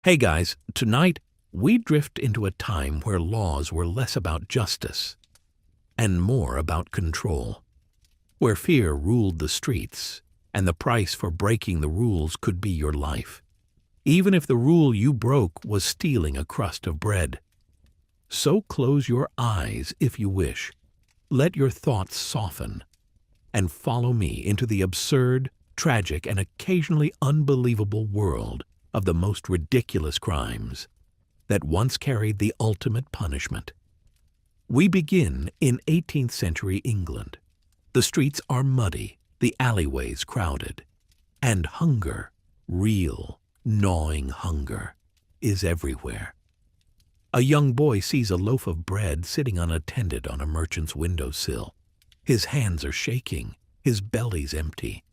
Hey guys, tonight we drift into a time where laws were less about justice and more about control, where fear ruled the streets and the price for breaking the rules could be your life, even if the rule you broke was stealing a crust of bread. So close your eyes if you wish, let your thoughts soften, and follow me into the absurd, tragic, and occasionally unbelievable world of the most ridiculous crimes that once carried the ultimate punishment. We begin in 18th century England. The streets are muddy, the alleyways crowded, and hunger, real, gnawing hunger, is everywhere. A young boy sees a loaf of bread sitting unattended on a merchant's windowsill. His hands are shaking, his belly's empty.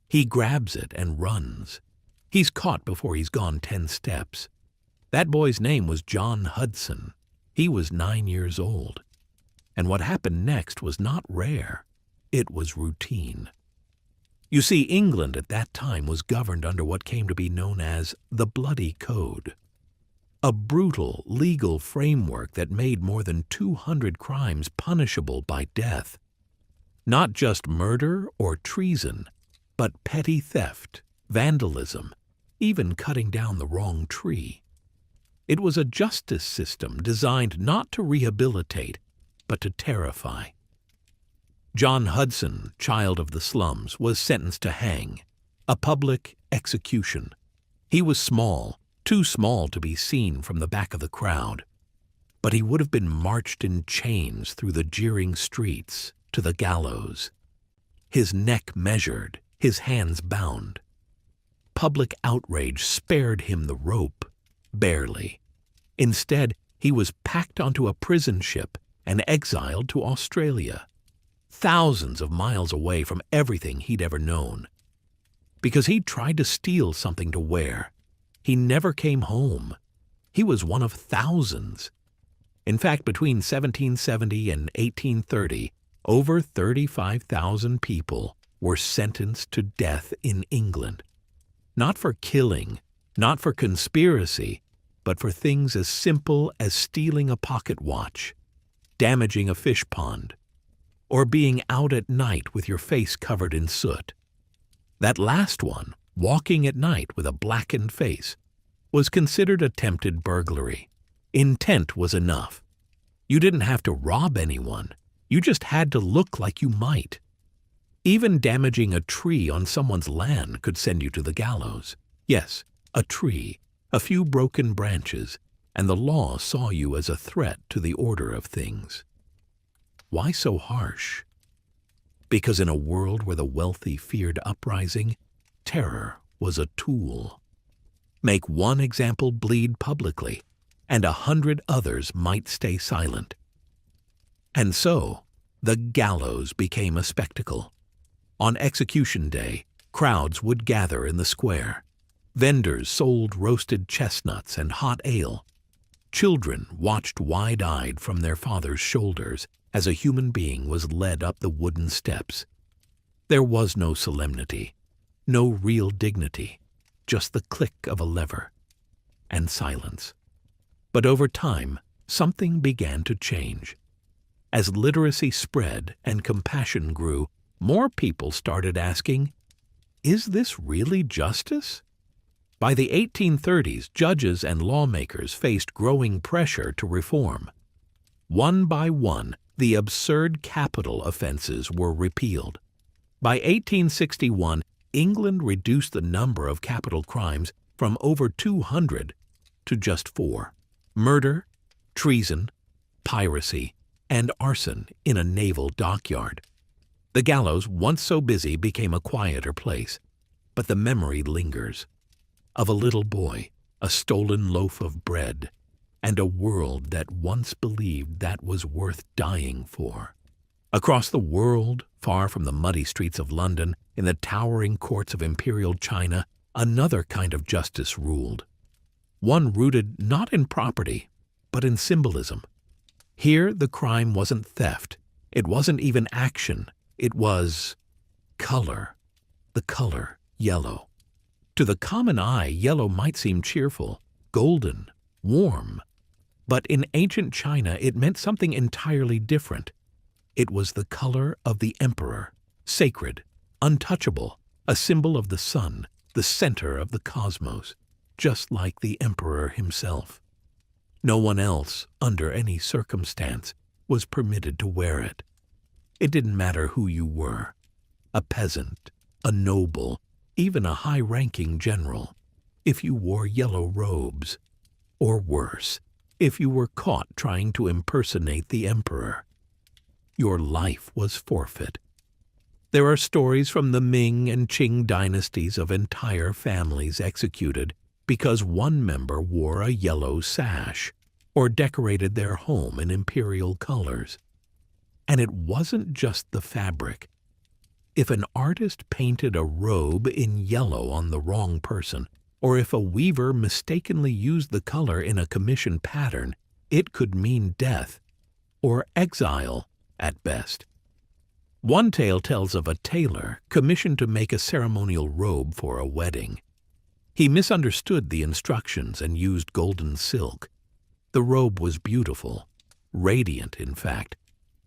He grabs it and runs. He's caught before he's gone 10 steps. That boy's name was John Hudson. He was 9 years old. And what happened next was not rare. It was routine. You see, England at that time was governed under what came to be known as the Bloody Code, a brutal legal framework that made more than 200 crimes punishable by death. Not just murder or treason, but petty theft, vandalism, even cutting down the wrong tree. It was a justice system designed not to rehabilitate, but to terrify. John Hudson, child of the slums, was sentenced to hang, a public execution. He was small, too small to be seen from the back of the crowd, but he would have been marched in chains through the jeering streets to the gallows, his neck measured, his hands bound. Public outrage spared him the rope, barely. Instead, he was packed onto a prison ship and exiled to Australia, thousands of miles away from everything he'd ever known. Because he'd tried to steal something to wear, he never came home. He was one of thousands. In fact, between 1770 and 1830, over 35,000 people were sentenced to death in England. Not for killing, not for conspiracy, but for things as simple as stealing a pocket watch, damaging a fish pond, or being out at night with your face covered in soot. That last one, walking at night with a blackened face, was considered attempted burglary. Intent was enough. You didn't have to rob anyone. You just had to look like you might. Even damaging a tree on someone's land could send you to the gallows. Yes, a tree, a few broken branches, and the law saw you as a threat to the order of things. Why so harsh? Because in a world where the wealthy feared uprising, terror was a tool. Make one example bleed publicly, and 100 others might stay silent. And so, the gallows became a spectacle. On execution day, crowds would gather in the square. Vendors sold roasted chestnuts and hot ale. Children watched wide-eyed from their father's shoulders as a human being was led up the wooden steps. There was no solemnity, no real dignity, just the click of a lever and silence. But over time, something began to change. As literacy spread and compassion grew, more people started asking, is this really justice? By the 1830s, judges and lawmakers faced growing pressure to reform. One by one, the absurd capital offenses were repealed. By 1861, England reduced the number of capital crimes from over 200 to just 4: murder, treason, piracy, and arson in a naval dockyard. The gallows, once so busy, became a quieter place, but the memory lingers of a little boy, a stolen loaf of bread, and a world that once believed that was worth dying for. Across the world, far from the muddy streets of London, in the towering courts of imperial China, another kind of justice ruled. One rooted not in property, but in symbolism. Here, the crime wasn't theft. It wasn't even action. It was color. The color yellow. To the common eye, yellow might seem cheerful, golden, warm. But in ancient China, it meant something entirely different. It was the color of the emperor, sacred, untouchable, a symbol of the sun, the center of the cosmos, just like the emperor himself. No one else, under any circumstance, was permitted to wear it. It didn't matter who you were, a peasant, a noble, even a high-ranking general, if you wore yellow robes, or worse, if you were caught trying to impersonate the emperor. Your life was forfeit. There are stories from the Ming and Qing dynasties of entire families executed because one member wore a yellow sash or decorated their home in imperial colors. And it wasn't just the fabric. If an artist painted a robe in yellow on the wrong person, or if a weaver mistakenly used the color in a commissioned pattern, it could mean death or exile at best. One tale tells of a tailor commissioned to make a ceremonial robe for a wedding. He misunderstood the instructions and used golden silk. The robe was beautiful, radiant in fact,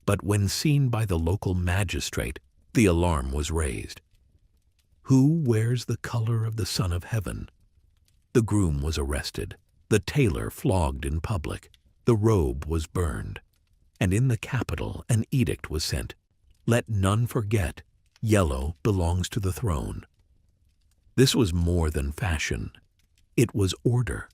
but when seen by the local magistrate, the alarm was raised. Who wears the color of the Son of Heaven? The groom was arrested, the tailor flogged in public, the robe was burned, and in the capital an edict was sent. Let none forget, yellow belongs to the throne. This was more than fashion. It was order.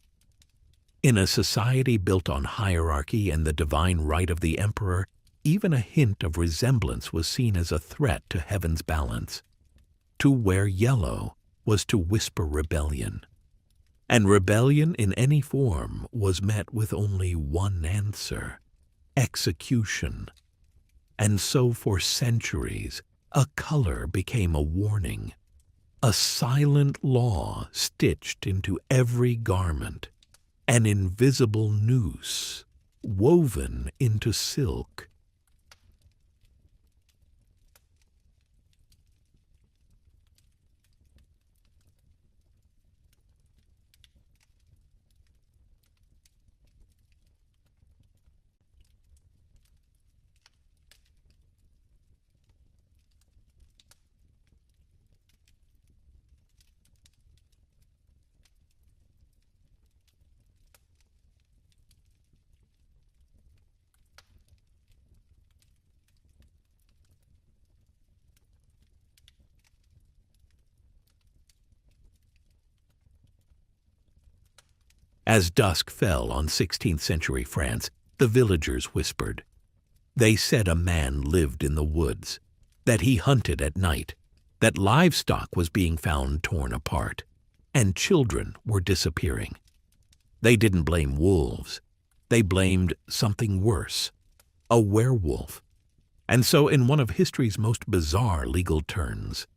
In a society built on hierarchy and the divine right of the emperor, even a hint of resemblance was seen as a threat to heaven's balance. To wear yellow was to whisper rebellion. And rebellion in any form was met with only one answer: execution. And so for centuries, a color became a warning, a silent law stitched into every garment, an invisible noose woven into silk. As dusk fell on 16th century France, the villagers whispered. They said a man lived in the woods, that he hunted at night, that livestock was being found torn apart, and children were disappearing. They didn't blame wolves. They blamed something worse, a werewolf. And so in one of history's most bizarre legal turns,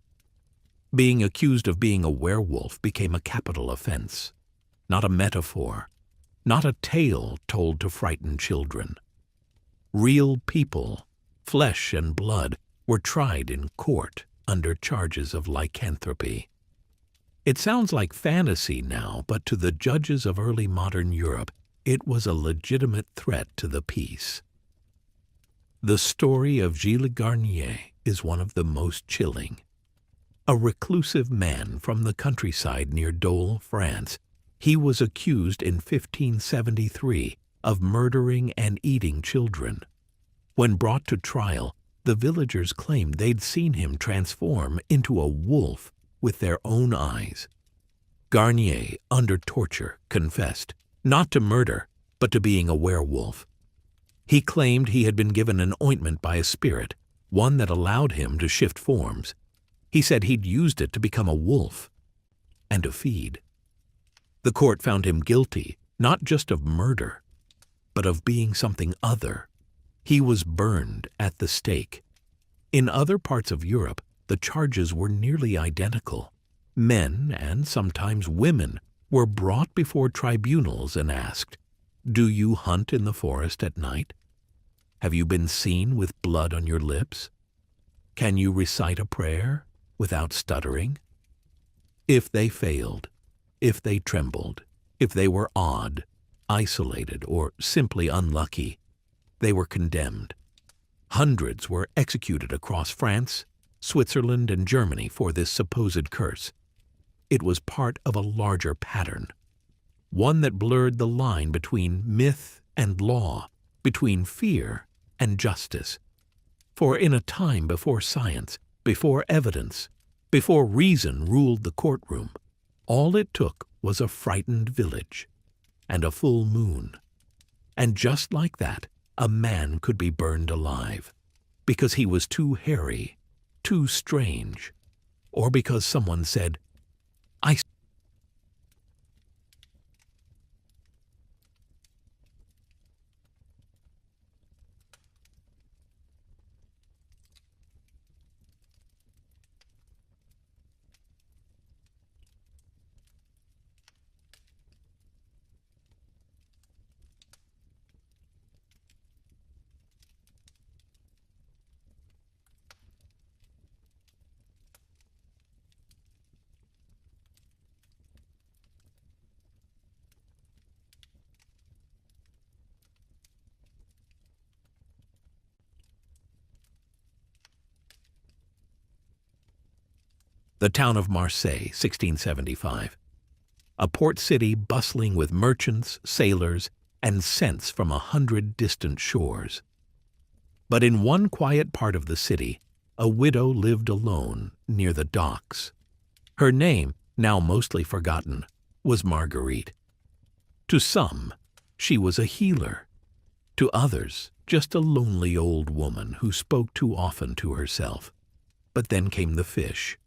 being accused of being a werewolf became a capital offense. Not a metaphor, not a tale told to frighten children. Real people, flesh and blood, were tried in court under charges of lycanthropy. It sounds like fantasy now, but to the judges of early modern Europe, it was a legitimate threat to the peace. The story of Gilles Garnier is one of the most chilling. A reclusive man from the countryside near Dole, France, he was accused in 1573 of murdering and eating children. When brought to trial, the villagers claimed they'd seen him transform into a wolf with their own eyes. Garnier, under torture, confessed, not to murder, but to being a werewolf. He claimed he had been given an ointment by a spirit, one that allowed him to shift forms. He said he'd used it to become a wolf and to feed. The court found him guilty, not just of murder, but of being something other. He was burned at the stake. In other parts of Europe, the charges were nearly identical. Men, and sometimes women, were brought before tribunals and asked, "Do you hunt in the forest at night? Have you been seen with blood on your lips? Can you recite a prayer without stuttering?" If they failed, if they trembled, If they were odd, isolated, or simply unlucky, they were condemned. Hundreds were executed across France, Switzerland, and Germany for this supposed curse. It was part of a larger pattern, one that blurred the line between myth and law, between fear and justice. For in a time before science, before evidence, before reason ruled the courtroom, all it took was a frightened village and a full moon. And just like that, a man could be burned alive, because he was too hairy, too strange, or because someone said, "I." The town of Marseille, 1675. A port city bustling with merchants, sailors, and scents from 100 distant shores. But in one quiet part of the city, a widow lived alone near the docks. Her name, now mostly forgotten, was Marguerite. To some, she was a healer. To others, just a lonely old woman who spoke too often to herself. But then came the fish.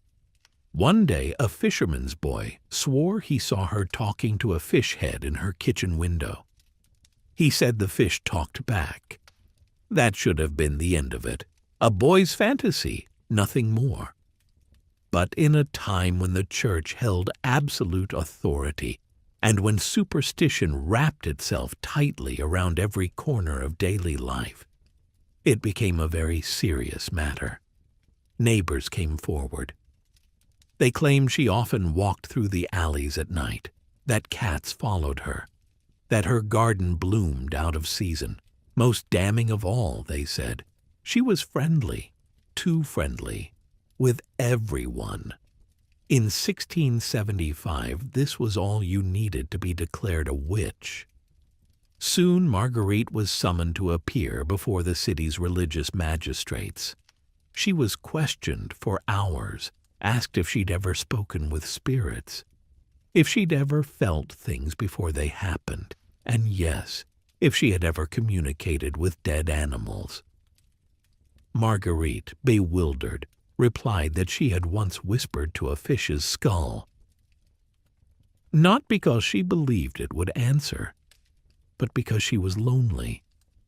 One day, a fisherman's boy swore he saw her talking to a fish head in her kitchen window. He said the fish talked back. That should have been the end of it. A boy's fantasy, nothing more. But in a time when the church held absolute authority, and when superstition wrapped itself tightly around every corner of daily life, it became a very serious matter. Neighbors came forward. They claimed she often walked through the alleys at night, that cats followed her, that her garden bloomed out of season. Most damning of all, they said, she was friendly, too friendly, with everyone. In 1675, this was all you needed to be declared a witch. Soon Marguerite was summoned to appear before the city's religious magistrates. She was questioned for hours, asked if she'd ever spoken with spirits, if she'd ever felt things before they happened, and yes, if she had ever communicated with dead animals. Marguerite, bewildered, replied that she had once whispered to a fish's skull. Not because she believed it would answer, but because she was lonely.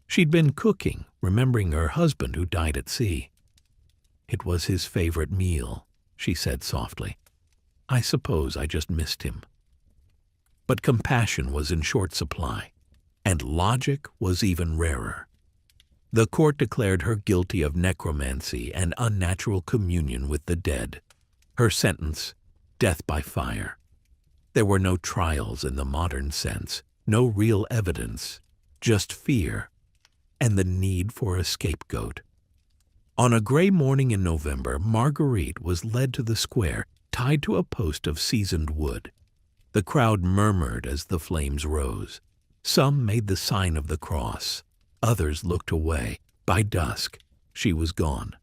She'd been cooking, remembering her husband who died at sea. It was his favorite meal, she said softly. I suppose I just missed him. But compassion was in short supply, and logic was even rarer. The court declared her guilty of necromancy and unnatural communion with the dead. Her sentence, death by fire. There were no trials in the modern sense, no real evidence, just fear and the need for a scapegoat. On a gray morning in November, Marguerite was led to the square, tied to a post of seasoned wood. The crowd murmured as the flames rose. Some made the sign of the cross. Others looked away. By dusk, she was gone.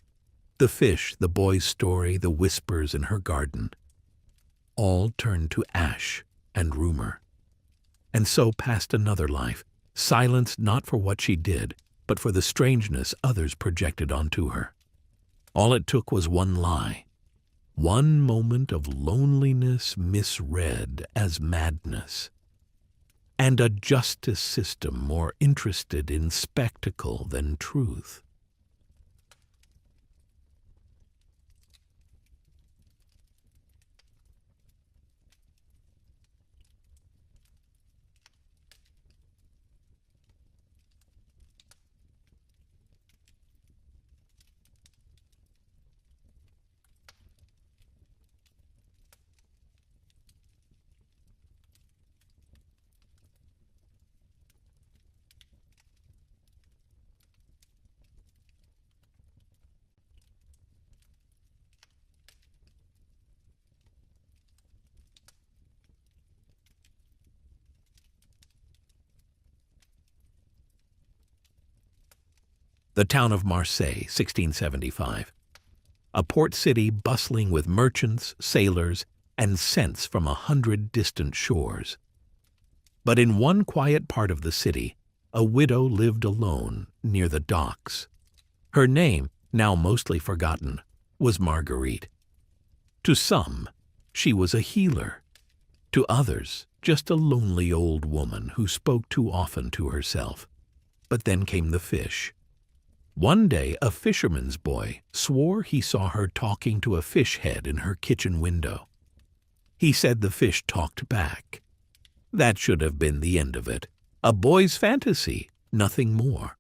The fish, the boy's story, the whispers in her garden, all turned to ash and rumor. And so passed another life, silenced not for what she did, but for the strangeness others projected onto her. All it took was one lie, one moment of loneliness misread as madness, and a justice system more interested in spectacle than truth. The town of Marseille, 1675. A port city bustling with merchants, sailors, and scents from 100 distant shores. But in one quiet part of the city, a widow lived alone near the docks. Her name, now mostly forgotten, was Marguerite. To some, she was a healer. To others, just a lonely old woman who spoke too often to herself. But then came the fish. One day, a fisherman's boy swore he saw her talking to a fish head in her kitchen window. He said the fish talked back. That should have been the end of it. A boy's fantasy, nothing more.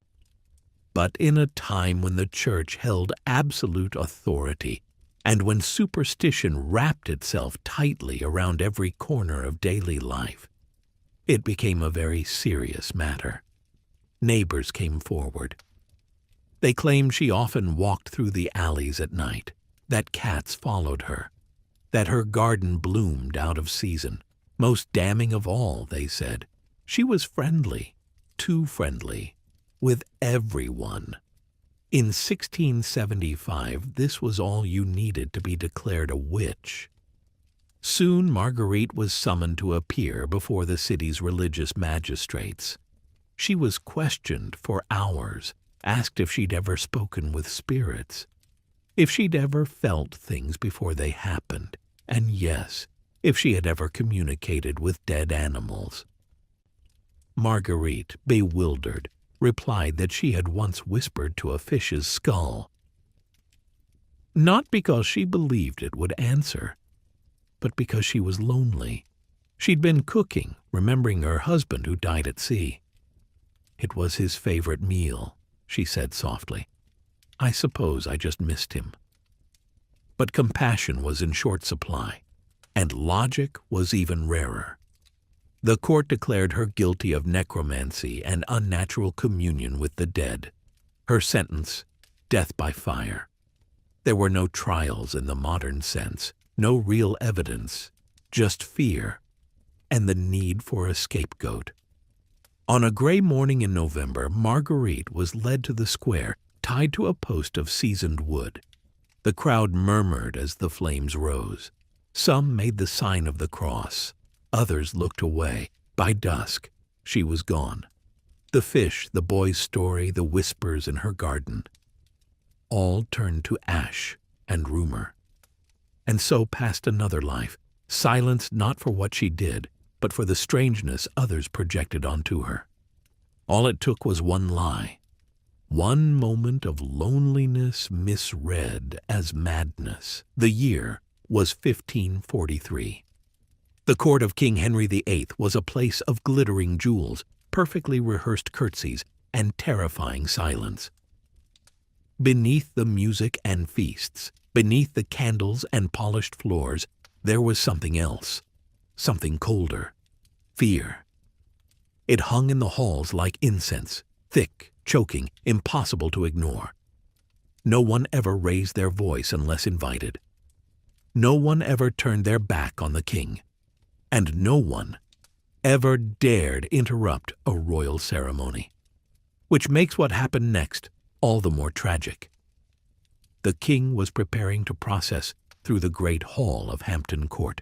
But in a time when the church held absolute authority, and when superstition wrapped itself tightly around every corner of daily life, it became a very serious matter. Neighbors came forward. They claimed she often walked through the alleys at night, that cats followed her, that her garden bloomed out of season. Most damning of all, they said, she was friendly, too friendly, with everyone. In 1675, this was all you needed to be declared a witch. Soon Marguerite was summoned to appear before the city's religious magistrates. She was questioned for hours, asked if she'd ever spoken with spirits, if she'd ever felt things before they happened, and yes, if she had ever communicated with dead animals. Marguerite, bewildered, replied that she had once whispered to a fish's skull. Not because she believed it would answer, but because she was lonely. She'd been cooking, remembering her husband who died at sea. It was his favorite meal, she said softly. I suppose I just missed him. But compassion was in short supply, and logic was even rarer. The court declared her guilty of necromancy and unnatural communion with the dead. Her sentence, death by fire. There were no trials in the modern sense, no real evidence, just fear and the need for a scapegoat. On a gray morning in November, Marguerite was led to the square, tied to a post of seasoned wood. The crowd murmured as the flames rose. Some made the sign of the cross. Others looked away. By dusk, she was gone. The fish, the boy's story, the whispers in her garden, all turned to ash and rumor. And so passed another life, silenced not for what she did, but for the strangeness others projected onto her. All it took was one lie, one moment of loneliness misread as madness. The year was 1543. The court of King Henry VIII was a place of glittering jewels, perfectly rehearsed curtsies, and terrifying silence. Beneath the music and feasts, beneath the candles and polished floors, there was something else. Something colder, fear. It hung in the halls like incense, thick, choking, impossible to ignore. No one ever raised their voice unless invited. No one ever turned their back on the king. And no one ever dared interrupt a royal ceremony. Which makes what happened next all the more tragic. The king was preparing to process through the great hall of Hampton Court.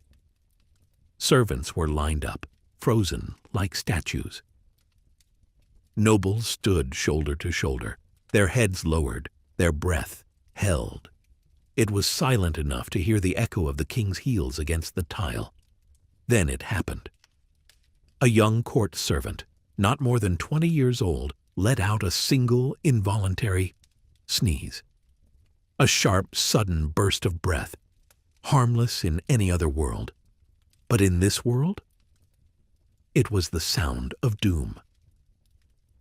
Servants were lined up, frozen like statues. Nobles stood shoulder to shoulder, their heads lowered, their breath held. It was silent enough to hear the echo of the king's heels against the tile. Then it happened. A young court servant, not more than 20 years old, let out a single involuntary sneeze. A sharp, sudden burst of breath, harmless in any other world. But in this world, it was the sound of doom.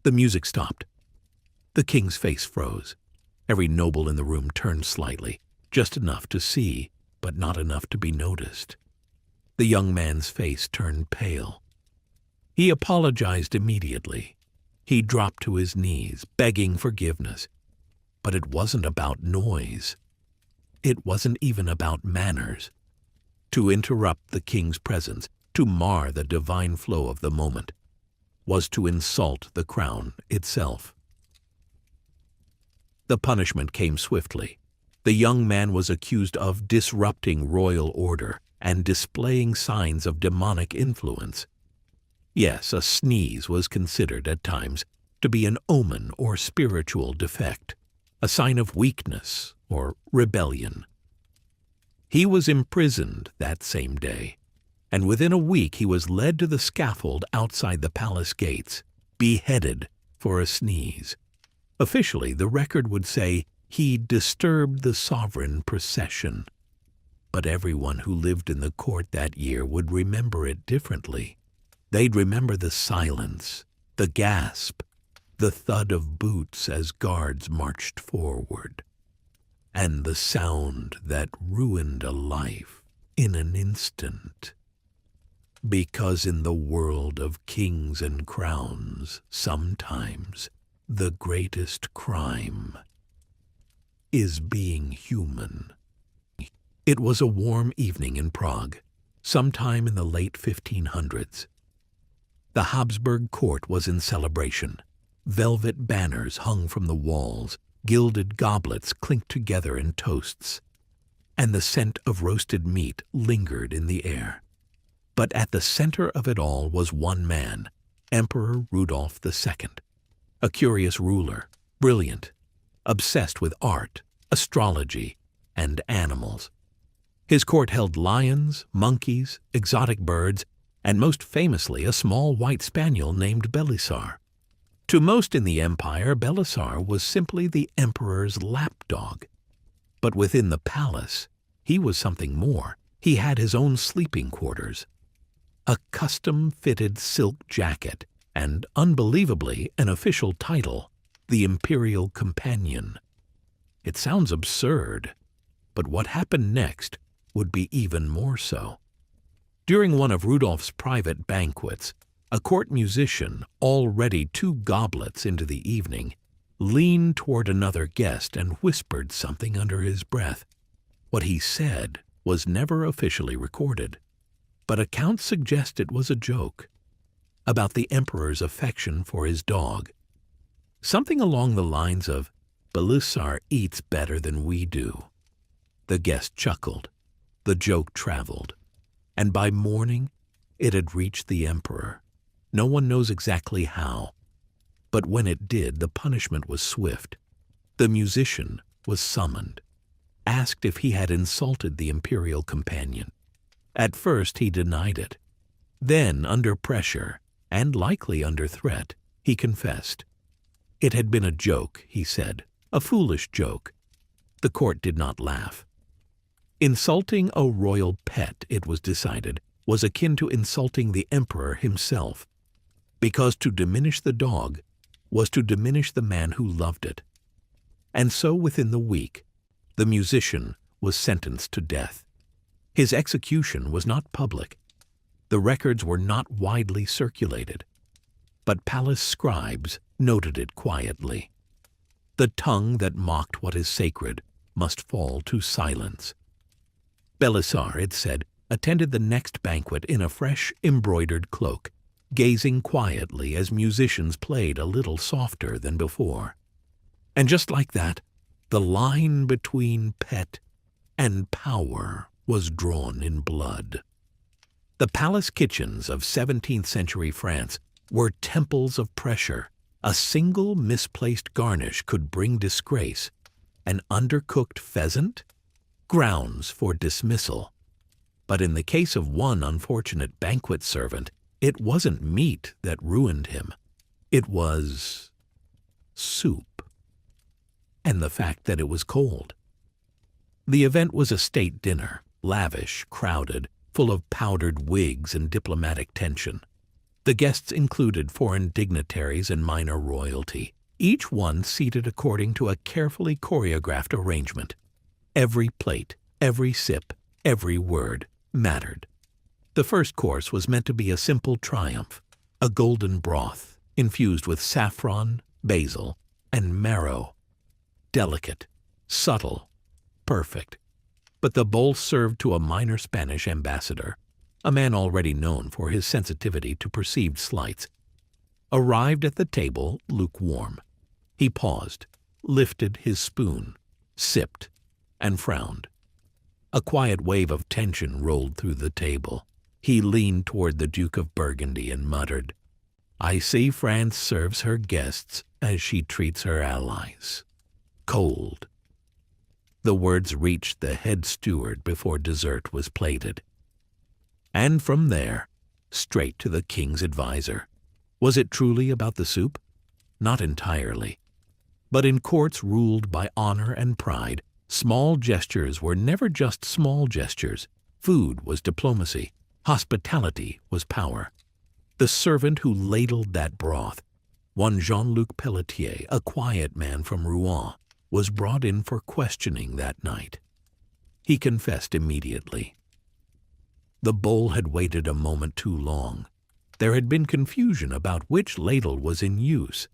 The music stopped. The king's face froze. Every noble in the room turned slightly, just enough to see, but not enough to be noticed. The young man's face turned pale. He apologized immediately. He dropped to his knees, begging forgiveness. But it wasn't about noise. It wasn't even about manners. To interrupt the king's presence, to mar the divine flow of the moment, was to insult the crown itself. The punishment came swiftly. The young man was accused of disrupting royal order and displaying signs of demonic influence. Yes, a sneeze was considered at times to be an omen or spiritual defect, a sign of weakness or rebellion. He was imprisoned that same day, and within a week he was led to the scaffold outside the palace gates, beheaded for a sneeze. Officially, the record would say he disturbed the sovereign procession. But everyone who lived in the court that year would remember it differently. They'd remember the silence, the gasp, the thud of boots as guards marched forward, and the sound that ruined a life in an instant. Because in the world of kings and crowns, sometimes the greatest crime is being human. It was a warm evening in Prague, sometime in the late 1500s. The Habsburg court was in celebration. Velvet banners hung from the walls, gilded goblets clinked together in toasts, and the scent of roasted meat lingered in the air. But at the center of it all was one man, Emperor Rudolph II, a curious ruler, brilliant, obsessed with art, astrology, and animals. His court held lions, monkeys, exotic birds, and most famously a small white spaniel named Belisar. To most in the empire, Belisar was simply the emperor's lapdog. But within the palace, he was something more. He had his own sleeping quarters, a custom-fitted silk jacket, and, unbelievably, an official title, the Imperial Companion. It sounds absurd, but what happened next would be even more so. During one of Rudolph's private banquets, a court musician, already 2 goblets into the evening, leaned toward another guest and whispered something under his breath. What he said was never officially recorded, but accounts suggest it was a joke about the emperor's affection for his dog. Something along the lines of, "Belisar eats better than we do." The guest chuckled. The joke traveled, and by morning it had reached the emperor. No one knows exactly how, but when it did, the punishment was swift. The musician was summoned, asked if he had insulted the imperial companion. At first he denied it. Then, under pressure, and likely under threat, he confessed. It had been a joke, he said, a foolish joke. The court did not laugh. Insulting a royal pet, it was decided, was akin to insulting the emperor himself, because to diminish the dog was to diminish the man who loved it. And so within the week, the musician was sentenced to death. His execution was not public. The records were not widely circulated, but palace scribes noted it quietly. The tongue that mocked what is sacred must fall to silence. Belisar, it said, attended the next banquet in a fresh embroidered cloak, gazing quietly as musicians played a little softer than before. And just like that, the line between pet and power was drawn in blood. The palace kitchens of 17th century France were temples of pressure. A single misplaced garnish could bring disgrace. An undercooked pheasant? Grounds for dismissal. But in the case of one unfortunate banquet servant, it wasn't meat that ruined him. It was soup. And the fact that it was cold. The event was a state dinner, lavish, crowded, full of powdered wigs and diplomatic tension. The guests included foreign dignitaries and minor royalty, each one seated according to a carefully choreographed arrangement. Every plate, every sip, every word mattered. The first course was meant to be a simple triumph, a golden broth infused with saffron, basil, and marrow. Delicate, subtle, perfect. But the bowl served to a minor Spanish ambassador, a man already known for his sensitivity to perceived slights, arrived at the table lukewarm. He paused, lifted his spoon, sipped, and frowned. A quiet wave of tension rolled through the table. He leaned toward the Duke of Burgundy and muttered, "I see France serves her guests as she treats her allies. Cold." The words reached the head steward before dessert was plated. And from there, straight to the king's advisor. Was it truly about the soup? Not entirely. But in courts ruled by honor and pride, small gestures were never just small gestures. Food was diplomacy. Hospitality was power. The servant who ladled that broth, one Jean-Luc Pelletier, a quiet man from Rouen, was brought in for questioning that night. He confessed immediately. The bowl had waited a moment too long. There had been confusion about which ladle was in use.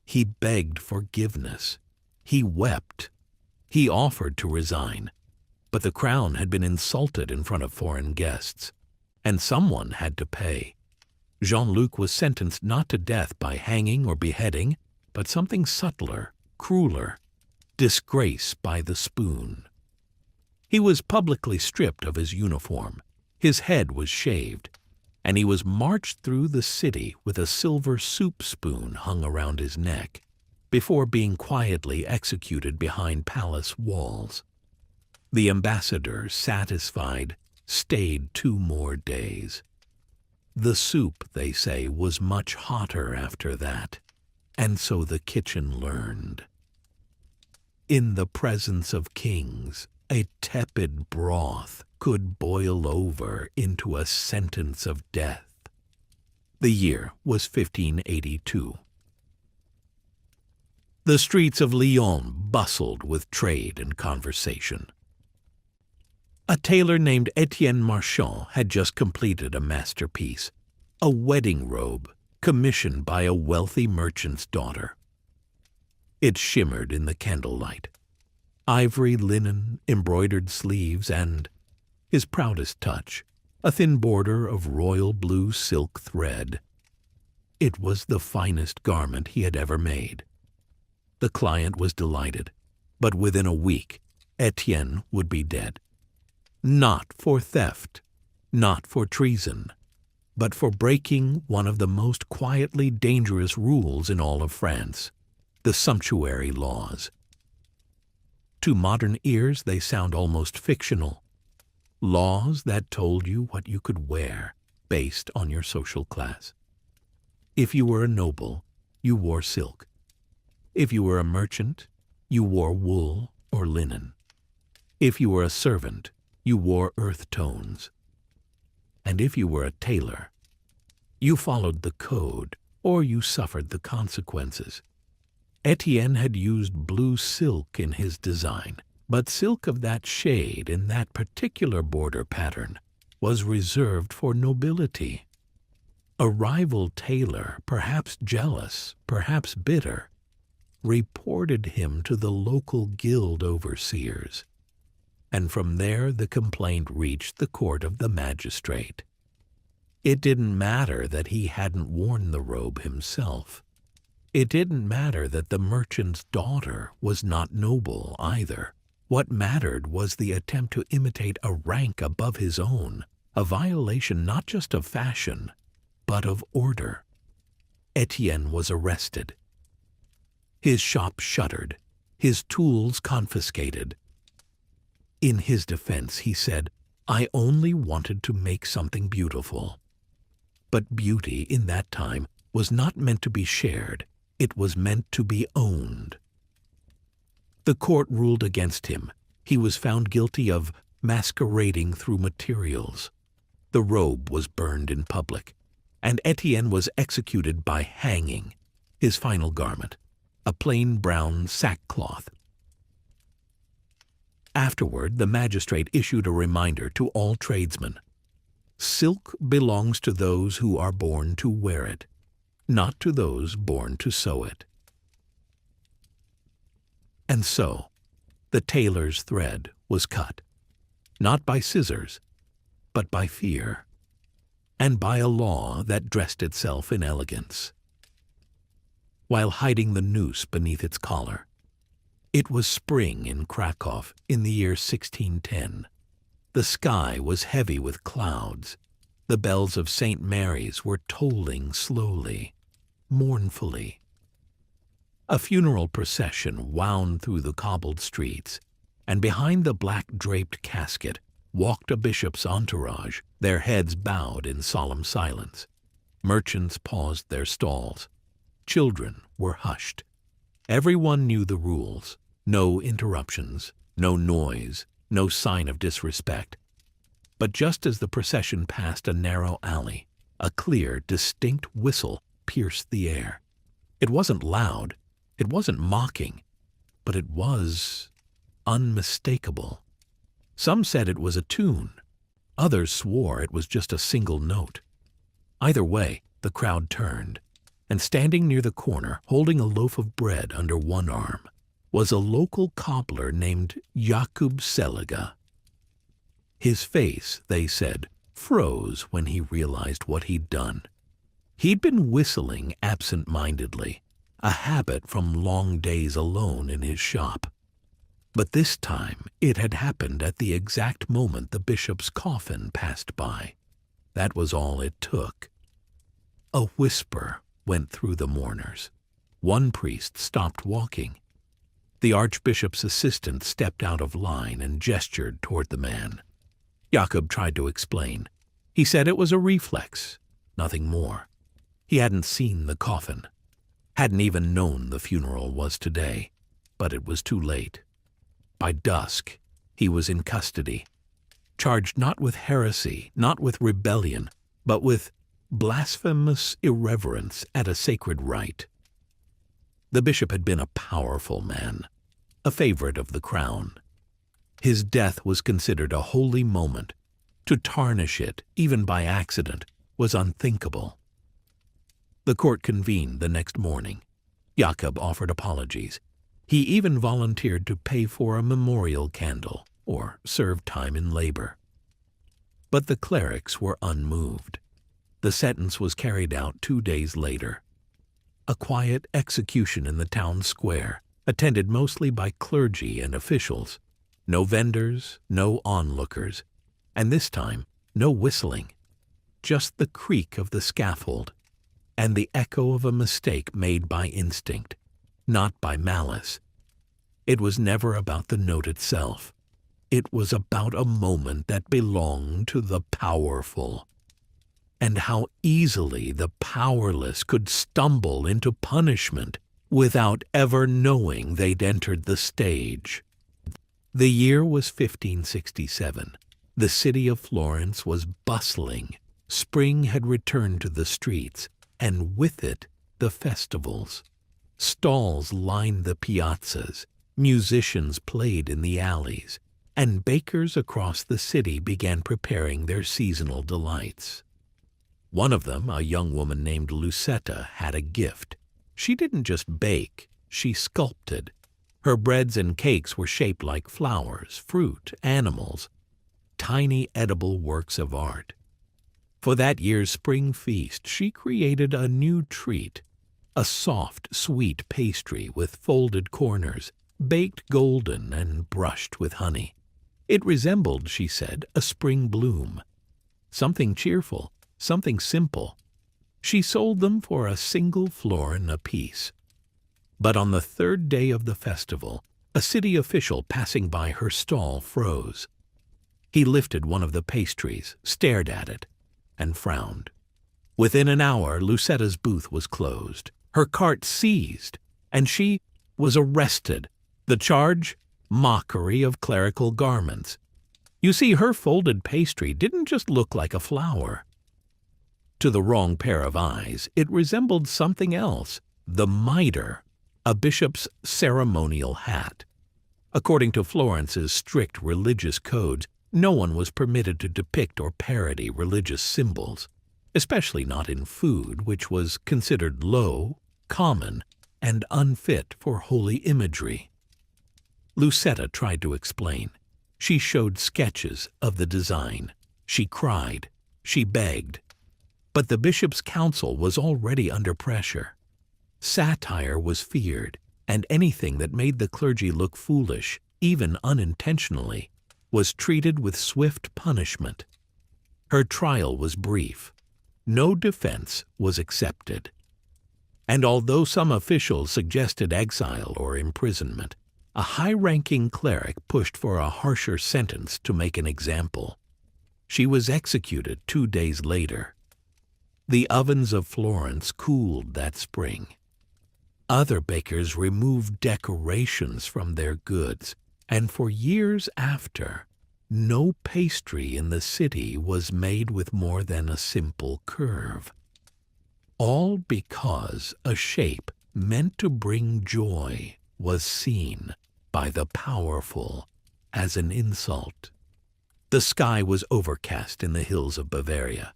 He begged forgiveness. He wept. He offered to resign. But the crown had been insulted in front of foreign guests, and someone had to pay. Jean-Luc was sentenced not to death by hanging or beheading, but something subtler, crueler, disgrace by the spoon. He was publicly stripped of his uniform. His head was shaved, and he was marched through the city with a silver soup spoon hung around his neck, before being quietly executed behind palace walls. The ambassador, satisfied, stayed 2 more days. The soup, they say, was much hotter after that, and so the kitchen learned. In the presence of kings, a tepid broth could boil over into a sentence of death. The year was 1582. The streets of Lyon bustled with trade and conversation. A tailor named Etienne Marchand had just completed a masterpiece, a wedding robe commissioned by a wealthy merchant's daughter. It shimmered in the candlelight. Ivory linen, embroidered sleeves, and, his proudest touch, a thin border of royal blue silk thread. It was the finest garment he had ever made. The client was delighted, but within a week, Etienne would be dead. Not for theft, not for treason, but for breaking one of the most quietly dangerous rules in all of France, the sumptuary laws. To modern ears, they sound almost fictional. Laws that told you what you could wear based on your social class. If you were a noble, you wore silk. If you were a merchant, you wore wool or linen. If you were a servant, you wore earth tones. And if you were a tailor, you followed the code or you suffered the consequences. Etienne had used blue silk in his design, but silk of that shade in that particular border pattern was reserved for nobility. A rival tailor, perhaps jealous, perhaps bitter, reported him to the local guild overseers, and from there the complaint reached the court of the magistrate. It didn't matter that he hadn't worn the robe himself. It didn't matter that the merchant's daughter was not noble either. What mattered was the attempt to imitate a rank above his own, a violation not just of fashion, but of order. Etienne was arrested. His shop shuttered, his tools confiscated. In his defense, he said, "I only wanted to make something beautiful." But beauty in that time was not meant to be shared. It was meant to be owned. The court ruled against him. He was found guilty of masquerading through materials. The robe was burned in public, and Etienne was executed by hanging, his final garment, a plain brown sackcloth. Afterward, the magistrate issued a reminder to all tradesmen. Silk belongs to those who are born to wear it, not to those born to sew it. And so, the tailor's thread was cut, not by scissors, but by fear, and by a law that dressed itself in elegance, while hiding the noose beneath its collar. It was spring in Krakow in the year 1610. The sky was heavy with clouds. The bells of St. Mary's were tolling slowly, mournfully. A funeral procession wound through the cobbled streets, and behind the black-draped casket walked a bishop's entourage, their heads bowed in solemn silence. Merchants paused their stalls. Children were hushed. Everyone knew the rules. No interruptions, no noise, no sign of disrespect. But just as the procession passed a narrow alley, a clear, distinct whistle pierced the air. It wasn't loud, it wasn't mocking, but it was unmistakable. Some said it was a tune. Others swore it was just a single note. Either way, the crowd turned, and standing near the corner, holding a loaf of bread under one arm, was a local cobbler named Jakub Seliga. His face, they said, froze when he realized what he'd done. He'd been whistling absent-mindedly, a habit from long days alone in his shop. But this time it had happened at the exact moment the bishop's coffin passed by. That was all it took. A whisper went through the mourners. One priest stopped walking. The archbishop's assistant stepped out of line and gestured toward the man. Jakub tried to explain. He said it was a reflex, nothing more. He hadn't seen the coffin, hadn't even known the funeral was today, but it was too late. By dusk, he was in custody, charged not with heresy, not with rebellion, but with blasphemous irreverence at a sacred rite. The bishop had been a powerful man, a favorite of the crown. His death was considered a holy moment. To tarnish it, even by accident, was unthinkable. The court convened the next morning. Jakub offered apologies. He even volunteered to pay for a memorial candle or serve time in labor. But the clerics were unmoved. The sentence was carried out 2 days later. A quiet execution in the town square, attended mostly by clergy and officials. No vendors, no onlookers, and this time no whistling. Just the creak of the scaffold and the echo of a mistake made by instinct, not by malice. It was never about the note itself. It was about a moment that belonged to the powerful. And how easily the powerless could stumble into punishment without ever knowing they'd entered the stage. The year was 1567. The city of Florence was bustling. Spring had returned to the streets, and with it the festivals. Stalls lined the piazzas, musicians played in the alleys, and bakers across the city began preparing their seasonal delights. One of them, a young woman named Lucetta, had a gift. She didn't just bake, she sculpted. Her breads and cakes were shaped like flowers, fruit, animals, tiny edible works of art. For that year's spring feast, she created a new treat, a soft, sweet pastry with folded corners, baked golden and brushed with honey. It resembled, she said, a spring bloom. Something cheerful, something simple. She sold them for a single florin apiece. But on the third day of the festival, a city official passing by her stall froze. He lifted one of the pastries, stared at it, and frowned. Within an hour, Lucetta's booth was closed, her cart seized, and she was arrested. The charge? Mockery of clerical garments. You see, her folded pastry didn't just look like a flower. To the wrong pair of eyes, it resembled something else, the mitre, a bishop's ceremonial hat. According to Florence's strict religious codes, no one was permitted to depict or parody religious symbols, especially not in food, which was considered low, common, and unfit for holy imagery. Lucetta tried to explain. She showed sketches of the design. She cried. She begged. But the bishop's council was already under pressure. Satire was feared, and anything that made the clergy look foolish, even unintentionally, was treated with swift punishment. Her trial was brief. No defense was accepted. And although some officials suggested exile or imprisonment, a high-ranking cleric pushed for a harsher sentence to make an example. She was executed 2 days later. The ovens of Florence cooled that spring. Other bakers removed decorations from their goods, and for years after, no pastry in the city was made with more than a simple curve. All because a shape meant to bring joy was seen by the powerful as an insult. The sky was overcast in the hills of Bavaria.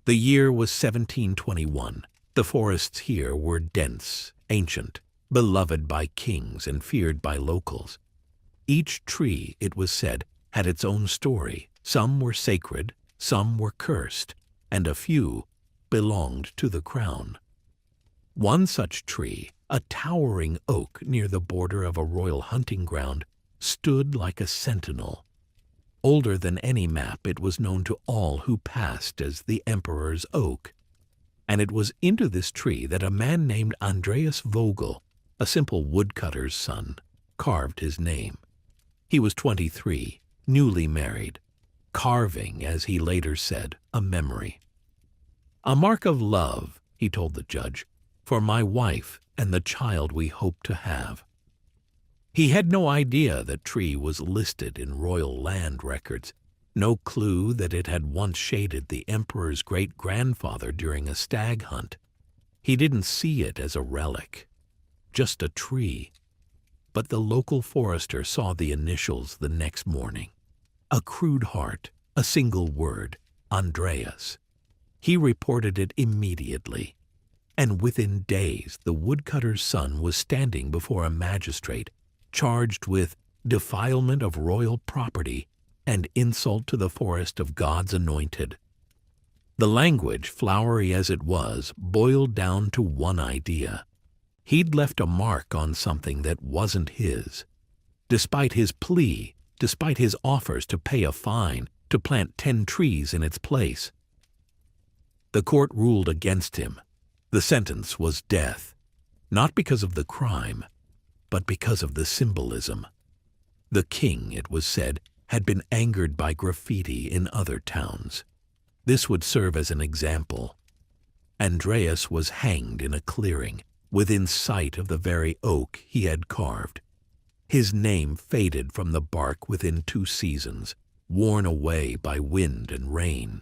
The year was 1721. The forests here were dense, ancient, beloved by kings and feared by locals. Each tree, it was said, had its own story. Some were sacred, some were cursed, and a few belonged to the crown. One such tree, a towering oak near the border of a royal hunting ground, stood like a sentinel. Older than any map, it was known to all who passed as the Emperor's Oak. And it was into this tree that a man named Andreas Vogel, a simple woodcutter's son, carved his name. He was 23, newly married, carving, as he later said, a memory. "A mark of love," he told the judge, "for my wife and the child we hope to have." He had no idea that tree was listed in royal land records, no clue that it had once shaded the emperor's great-grandfather during a stag hunt. He didn't see it as a relic, just a tree. But the local forester saw the initials the next morning. A crude heart, a single word, Andreas. He reported it immediately, and within days the woodcutter's son was standing before a magistrate charged with defilement of royal property and insult to the forest of God's anointed. The language, flowery as it was, boiled down to one idea. He'd left a mark on something that wasn't his. Despite his plea, despite his offers to pay a fine, to plant 10 trees in its place. The court ruled against him. The sentence was death, not because of the crime, but because of the symbolism. The king, it was said, had been angered by graffiti in other towns. This would serve as an example. Andreas was hanged in a clearing, within sight of the very oak he had carved. His name faded from the bark within 2 seasons, worn away by wind and rain.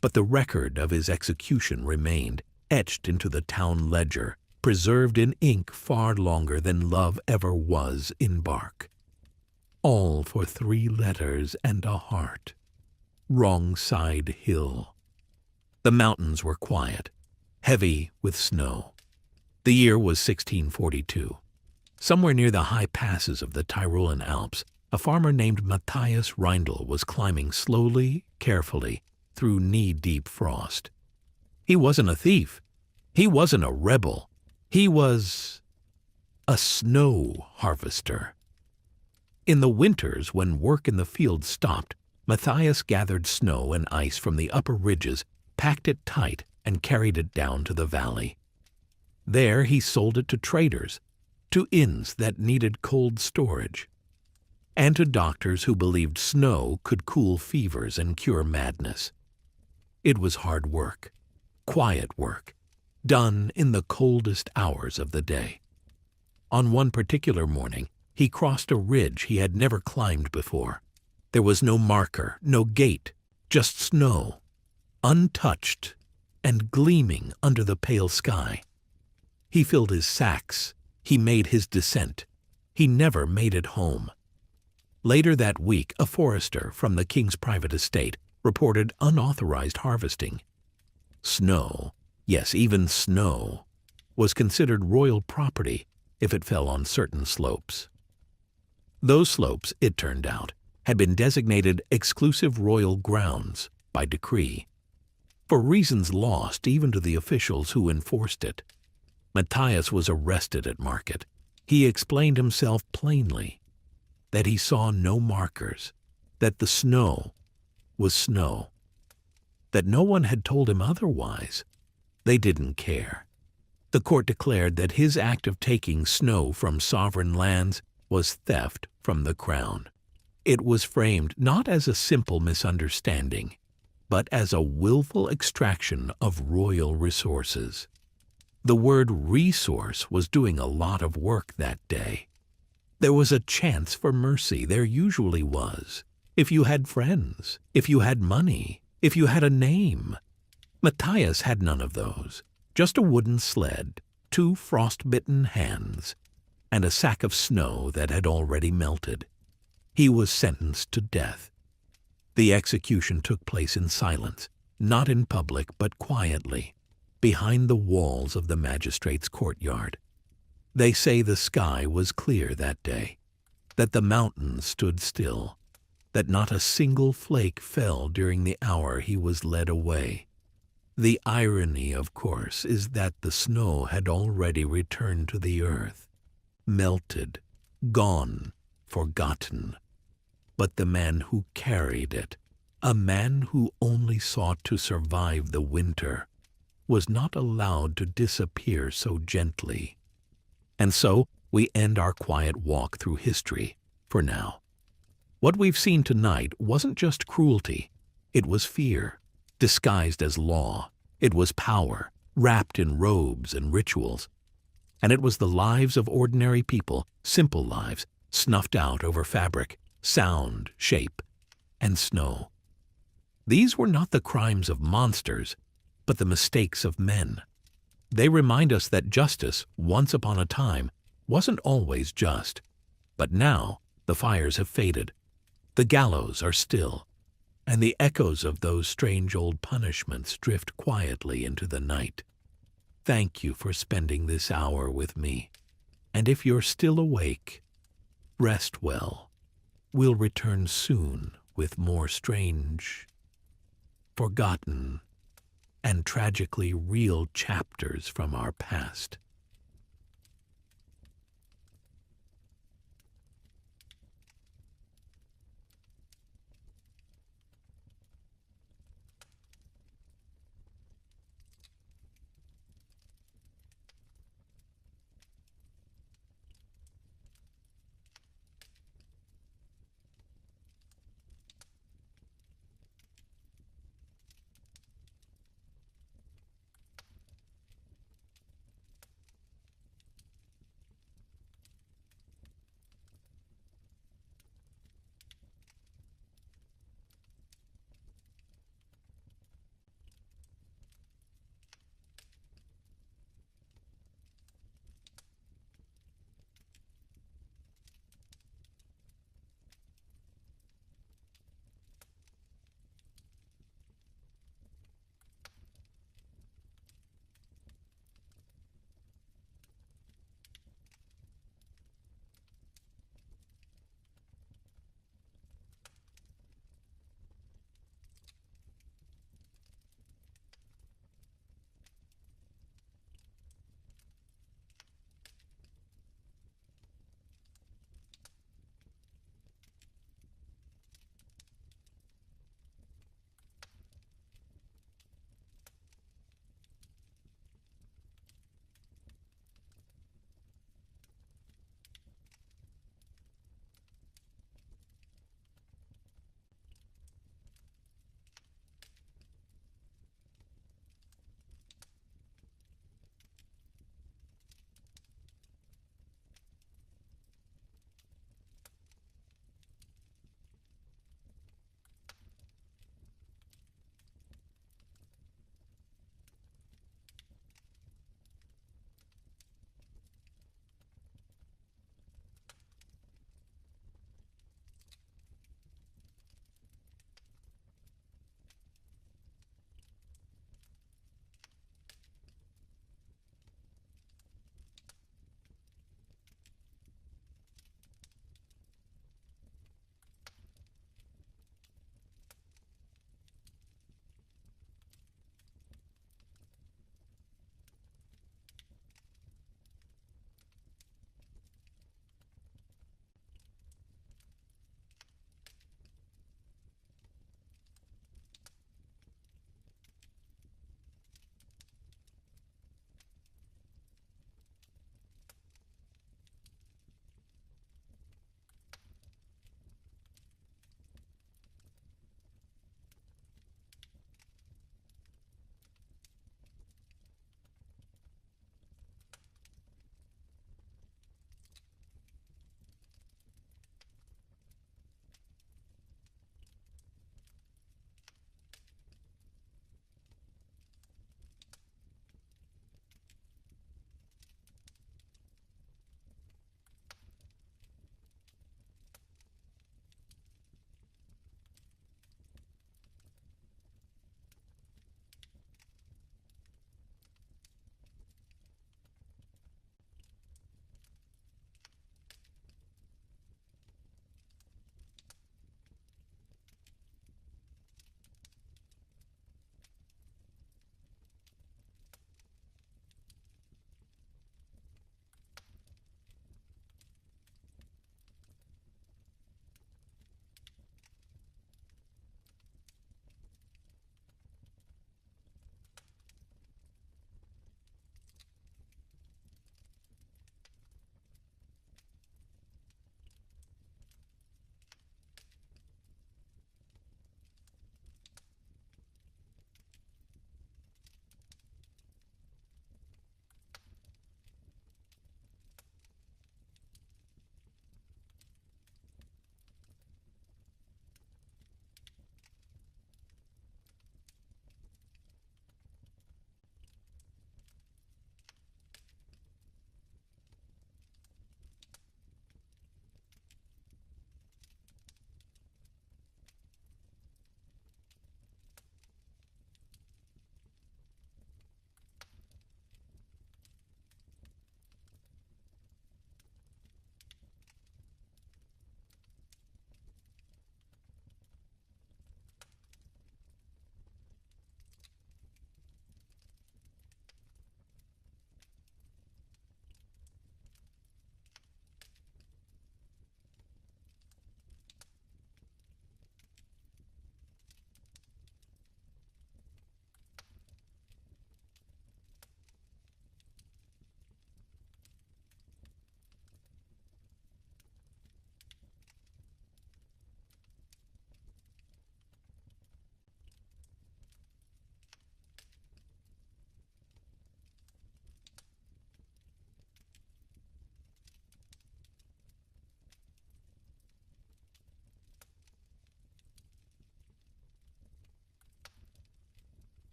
But the record of his execution remained, etched into the town ledger, preserved in ink far longer than love ever was in bark. All for 3 letters and a heart. Wrong Side Hill. The mountains were quiet, heavy with snow. The year was 1642. Somewhere near the high passes of the Tyrolean Alps, a farmer named Matthias Reindl was climbing slowly, carefully, through knee-deep frost. He wasn't a thief. He wasn't a rebel. He was a snow harvester. In the winters, when work in the field stopped, Matthias gathered snow and ice from the upper ridges, packed it tight, and carried it down to the valley. There he sold it to traders, to inns that needed cold storage, and to doctors who believed snow could cool fevers and cure madness. It was hard work, quiet work, done in the coldest hours of the day. On one particular morning, he crossed a ridge he had never climbed before. There was no marker, no gate, just snow, untouched and gleaming under the pale sky. He filled his sacks. He made his descent. He never made it home. Later that week, a forester from the king's private estate reported unauthorized harvesting. Snow, yes, even snow, was considered royal property if it fell on certain slopes. Those slopes, it turned out, had been designated exclusive royal grounds by decree, for reasons lost even to the officials who enforced it. Matthias was arrested at market. He explained himself plainly, that he saw no markers, that the snow was snow, that no one had told him otherwise. They didn't care. The court declared that his act of taking snow from sovereign lands was theft from the crown. It was framed not as a simple misunderstanding, but as a willful extraction of royal resources. The word resource was doing a lot of work that day. There was a chance for mercy, there usually was. If you had friends, if you had money, if you had a name. Matthias had none of those, just a wooden sled, 2 frost-bitten hands, and a sack of snow that had already melted. He was sentenced to death. The execution took place in silence, not in public but quietly, behind the walls of the magistrate's courtyard. They say the sky was clear that day, that the mountains stood still, that not a single flake fell during the hour he was led away. The irony, of course, is that the snow had already returned to the earth, melted, gone, forgotten. But the man who carried it, a man who only sought to survive the winter, was not allowed to disappear so gently. And so we end our quiet walk through history, for now. What we've seen tonight wasn't just cruelty, it was fear, disguised as law. It was power, wrapped in robes and rituals. And it was the lives of ordinary people, simple lives, snuffed out over fabric, sound, shape, and snow. These were not the crimes of monsters, but the mistakes of men. They remind us that justice, once upon a time, wasn't always just. But now the fires have faded. The gallows are still, and the echoes of those strange old punishments drift quietly into the night. Thank you for spending this hour with me, and if you're still awake, rest well. We'll return soon with more strange, forgotten, and tragically real chapters from our past.